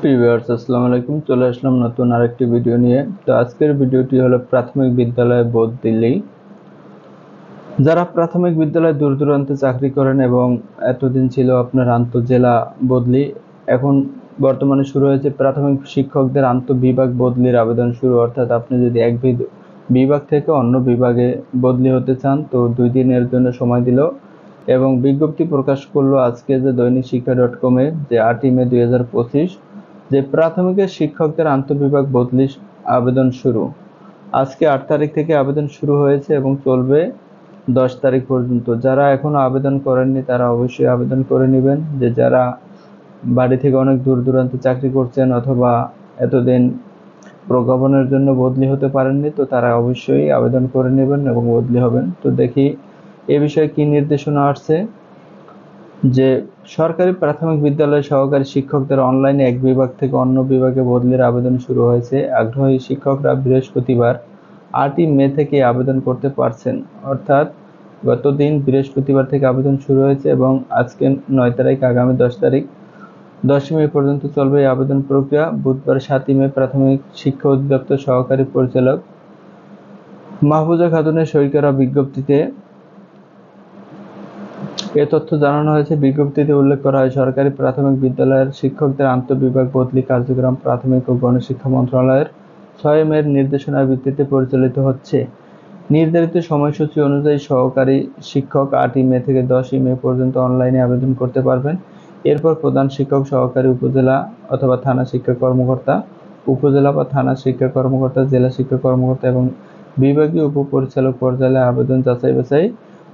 প্রিয় ভিউয়ার্স, আসসালামু আলাইকুম। চলে আসলাম নতুন আরেকটি ভিডিও নিয়ে। তো আজকের ভিডিওটি হলো প্রাথমিক বিদ্যালয়ে বদলি। যারা প্রাথমিক বিদ্যালয়ে দূর দূরান্তে চাকরি করেন এবং এতদিন ছিল আপনার আন্তঃজেলা বদলি, এখন বর্তমানে শুরু হয়েছে প্রাথমিক শিক্ষকদের আন্তঃবিভাগ বদলির আবেদন শুরু। অর্থাৎ আপনি যদি এক বিভাগ থেকে অন্য বিভাগে বদলি হতে চান তো 2 দিনের জন্য সময় দিল এবং বিজ্ঞপ্তি প্রকাশ করলো আজকে যে দৈনিক শিক্ষা.com-এ যে 8ই মে 2025 যে প্রাথমিকের শিক্ষকদের আন্তঃবিভাগ বদলি আবেদন শুরু। আজকে 8 তারিখ থেকে আবেদন শুরু হয়েছে এবং চলবে 10 তারিখ পর্যন্ত। যারা এখনো আবেদন করেননি তারা অবশ্যই আবেদন করে নেবেন। যে যারা বাড়ি থেকে অনেক দূর দূরান্তে চাকরি করছেন অথবা এতদিন প্রজ্ঞাপনের জন্য বদলি হতে পারেননি, তো তারা অবশ্যই আবেদন করে নেবেন এবং বদলি হবেন। তো দেখি এ বিষয়ে কি নির্দেশনা আসছে। যে সরকারি প্রাথমিক বিদ্যালয়ের সহকারী শিক্ষকদের অনলাইনে এক বিভাগ থেকে অন্য বিভাগে বদলির আবেদন শুরু হয়েছে। আগ্রহী শিক্ষকরা বৃহস্পতিবার 8ই মে থেকে আবেদন করতে পারছেন। অর্থাৎ গতদিন বৃহস্পতিবার থেকে আবেদন শুরু হয়েছে এবং আজকে 9 তারিখ, আগামী 10 তারিখ 10 মে পর্যন্ত চলবে এই আবেদন প্রক্রিয়া। বুধবার 7ই মে প্রাথমিক শিক্ষা অধিদপ্তর সহকারী পরিচালক মাহফুজা খাতুনের সই করা বিজ্ঞপ্তিতে এ তথ্য জানানো হয়েছে। বিজ্ঞপ্তিতে উল্লেখ করা হয়, সরকারি প্রাথমিক বিদ্যালয়ের শিক্ষকদের আন্তঃবিভাগ বদলি কার্যক্রম প্রাথমিক ও গণশিক্ষা মন্ত্রণালয়ের 6 মের নির্দেশনার ভিত্তিতে পরিচালিত হচ্ছে। নির্ধারিত সময়সূচি অনুযায়ী সহকারী শিক্ষক 8ই মে থেকে 10ই মে পর্যন্ত অনলাইনে আবেদন করতে পারবেন। এরপর প্রধান শিক্ষক, সহকারী উপজেলা অথবা থানা শিক্ষা কর্মকর্তা, উপজেলা বা থানা শিক্ষা কর্মকর্তা, জেলা শিক্ষা কর্মকর্তা এবং বিভাগীয় উপপরিচালক পর্যায়ে আবেদন যাচাই-বাছাই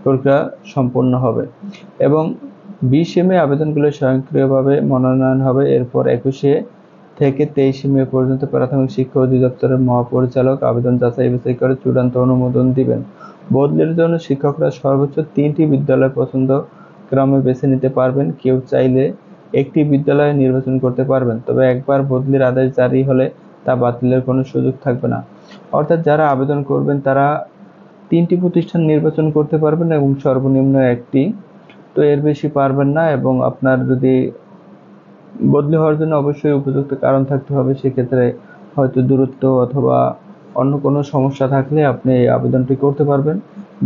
প্রক্রিয়া সম্পন্ন হবে এবং 20 মে আবেদনগুলো স্বয়ংক্রিয়ভাবে মনোনয়ন হবে। এরপর 21 থেকে 23 মে পর্যন্ত প্রাথমিক শিক্ষা অধিদপ্তরের মহাপরিচালক আবেদন যাচাই-বাছাই করে চূড়ান্ত অনুমোদন দিবেন। বদলির জন্য শিক্ষকরা সর্বোচ্চ 3টি বিদ্যালয় পছন্দ ক্রমে বেছে নিতে পারবেন। কেউ চাইলে একটি বিদ্যালয় নির্বাচন করতে পারবেন, তবে একবার বদলির আদেশ জারি হলে তা বাতিলের কোনো সুযোগ থাকবে না। অর্থাৎ যারা আবেদন করবেন তারা 3টি প্রতিষ্ঠান নির্বাচন করতে পারবেন এবং সর্বনিম্ন একটি, তো এর বেশি পারবেন না। এবং আপনার যদি বদলি হওয়ার জন্য অবশ্যই উপযুক্ত কারণ থাকতে হবে। সেক্ষেত্রে হয়তো দূরত্ব অথবা অন্য কোনো সমস্যা থাকলে আপনি এই আবেদনটি করতে পারবেন।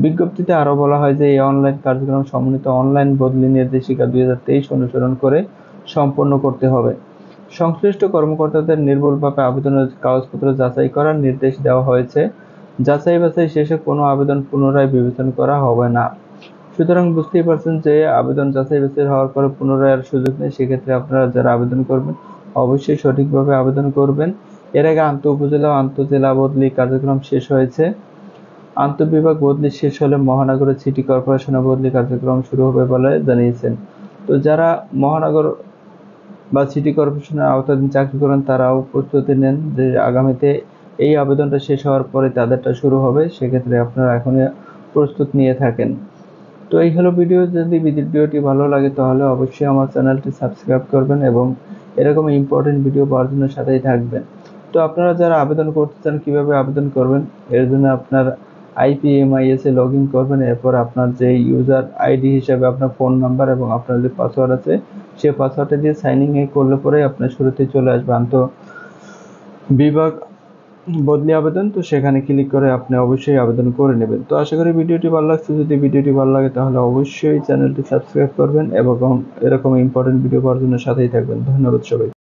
বিজ্ঞপ্তিতে আরও বলা হয় যে এই অনলাইন কার্যক্রম সমন্বিত অনলাইন বদলি নির্দেশিকা 2023 অনুসরণ করে সম্পন্ন করতে হবে। সংশ্লিষ্ট কর্মকর্তাদের নির্ভুলভাবে আবেদনের কাগজপত্র যাচাই করার নির্দেশ দেওয়া হয়েছে। যাচাই-বাছাই শেষে কোনো আবেদন পুনরায় বিবেচনা করা হবে না। সুতরাং বুঝতেই পারছেন যে আবেদন যাচাই-বাছাই হওয়ার পরে পুনরায় আর সুযোগ নেই। সেক্ষেত্রে আপনারা যারা আবেদন করবেন অবশ্যই সঠিকভাবে আবেদন করবেন। এর আগে আন্তঃ-উপজেলা ও আন্তঃ-জেলা বদলি কার্যক্রম শেষ হয়েছে। আন্তঃবিভাগ বদলি শেষ হলে মহানগরের সিটি কর্পোরেশনে বদলি কার্যক্রম শুরু হবে বলে জানিয়েছেন। তো যারা মহানগর বা সিটি কর্পোরেশনের আওতাধীন চাকরি করেন তারাও প্রস্তুতি নেন যে আগামীতে এই আবেদনটা শেষ হওয়ার পরে তাদেরটা শুরু হবে। সেক্ষেত্রে আপনারা এখনই প্রস্তুত নিয়ে থাকেন। তো এই হলো ভিডিও। যদি ভিডিওটি ভালো লাগে তাহলে অবশ্যই আমার চ্যানেলটি সাবস্ক্রাইব করবেন এবং এরকম ইম্পর্টেন্ট ভিডিও পাওয়ার জন্য সাথেই থাকবেন। তো আপনারা যারা আবেদন করতে চান কিভাবে আবেদন করবেন, এর জন্য আপনার IPMIS-এ লগ ইন করবেন। এরপর আপনার যে ইউজার আইডি হিসেবে আপনার ফোন নাম্বার এবং আপনার যে পাসওয়ার্ড আছে সেই পাসওয়ার্ডটা দিয়ে সাইনিং করলে পরে আপনার শুরুতেই চলে আসবে বিভাগ বদলি আবেদন। তো সেখানে ক্লিক করে আপনি অবশ্যই আবেদন করে নেবেন। তো আশা করি ভিডিওটি ভালো লাগছে। যদি ভিডিওটি ভালো লাগে তাহলে অবশ্যই চ্যানেলটি সাবস্ক্রাইব করবেন এবং এরকম ইম্পর্টেন্ট ভিডিও পাওয়ার জন্য সাথেই থাকবেন। ধন্যবাদ সবাই।